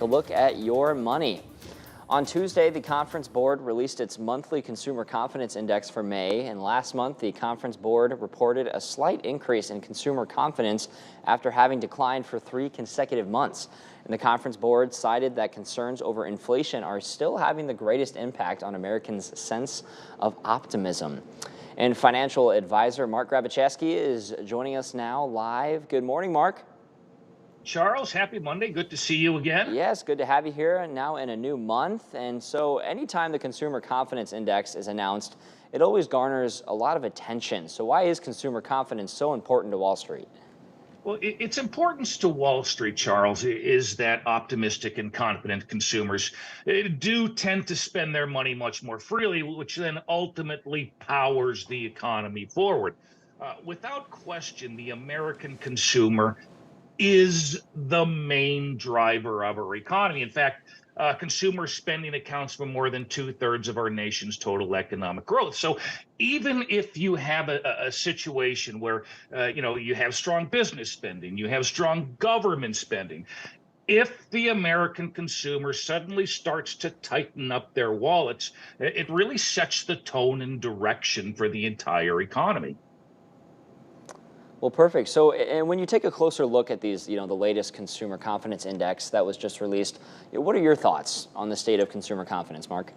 A look at your money. On Tuesday, the Conference Board released its monthly Consumer Confidence Index for May, and last month, the Conference Board reported a slight increase in consumer confidence after having declined for 3 consecutive months. And the Conference Board cited that concerns over inflation are still having the greatest impact on Americans' sense of optimism. And financial advisor Mark Grabacheski is joining us now live. Good morning, Mark. Charles, happy Monday. Good to see you again. Yes, good to have you here and now in a new month. And so anytime the Consumer Confidence Index is announced, it always garners a lot of attention. So why is consumer confidence so important to Wall Street? Well, its importance to Wall Street, Charles, is that optimistic and confident consumers do tend to spend their money much more freely, which then ultimately powers the economy forward. Without question, the American consumer is the main driver of our economy. In fact, consumer spending accounts for more than 2/3 of our nation's total economic growth. So even if you have a situation where you have strong business spending, you have strong government spending, if the American consumer suddenly starts to tighten up their wallets, it really sets the tone and direction for the entire economy. Well, perfect. So, and when you take a closer look at these, the latest Consumer Confidence Index that was just released, what are your thoughts on the state of consumer confidence, Mark?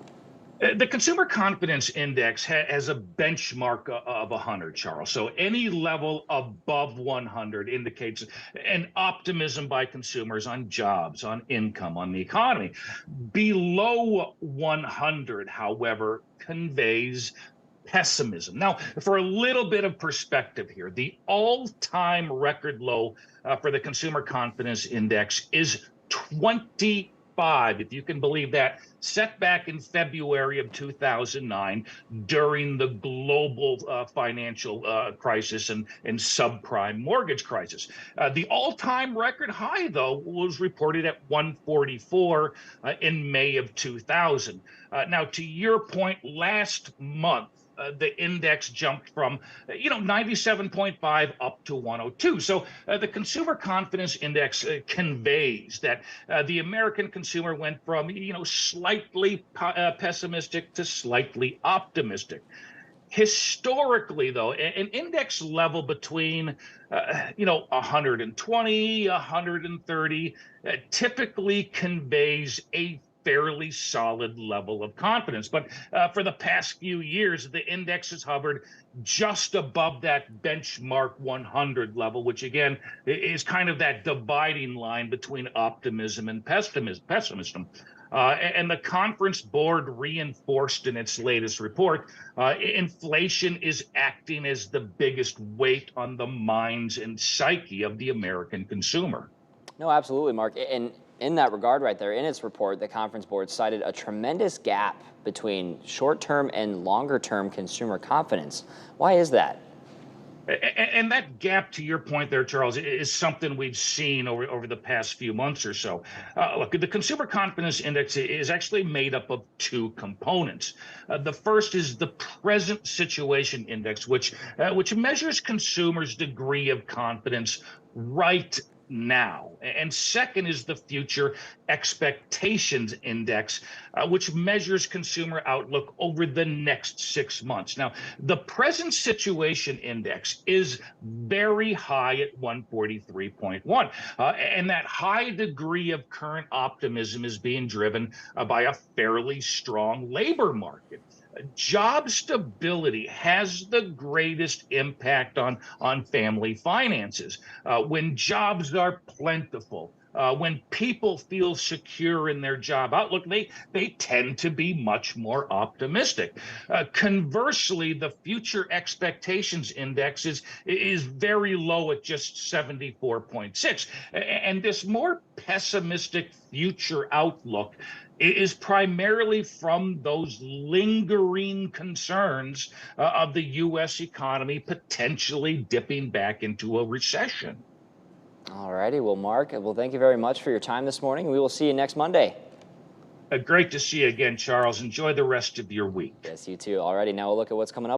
The Consumer Confidence Index has a benchmark of 100, Charles. So any level above 100 indicates an optimism by consumers on jobs, on income, on the economy. Below 100, however, conveys pessimism. Now, for a little bit of perspective here, the all-time record low for the Consumer Confidence Index is 25, if you can believe that, set back in February of 2009 during the global financial crisis and subprime mortgage crisis. The all-time record high, though, was reported at 144 in May of 2000. Now, to your point, last month, the index jumped from 97.5 up to 102. So the consumer confidence index conveys that the American consumer went from slightly pessimistic to slightly optimistic. Historically, though, an index level between 120, 130 typically conveys a fairly solid level of confidence. But for the past few years, the index has hovered just above that benchmark 100 level, which again is kind of that dividing line between optimism and pessimism. And the Conference Board reinforced in its latest report, inflation is acting as the biggest weight on the minds and psyche of the American consumer. No, absolutely, Mark. And in that regard right there, in its report, the Conference Board cited a tremendous gap between short-term and longer-term consumer confidence. Why is that? And that gap, to your point there, Charles, is something we've seen over the past few months or so. Look, the Consumer Confidence Index is actually made up of 2 components. The first is the Present Situation Index, which measures consumers' degree of confidence right now. And second is the Future Expectations Index, which measures consumer outlook over the next 6 months. Now, the Present Situation Index is very high at 143.1. And that high degree of current optimism is being driven by a fairly strong labor market. Job stability has the greatest impact on family finances. When jobs are plentiful, when people feel secure in their job outlook, they tend to be much more optimistic. Conversely, the Future Expectations Index is very low at just 74.6. And this more pessimistic future outlook is primarily from those lingering concerns of the U.S. economy potentially dipping back into a recession. All righty. Well, Mark, thank you very much for your time this morning. We will see you next Monday. Great to see you again, Charles. Enjoy the rest of your week. Yes, you too. All righty. Now we'll look at what's coming up.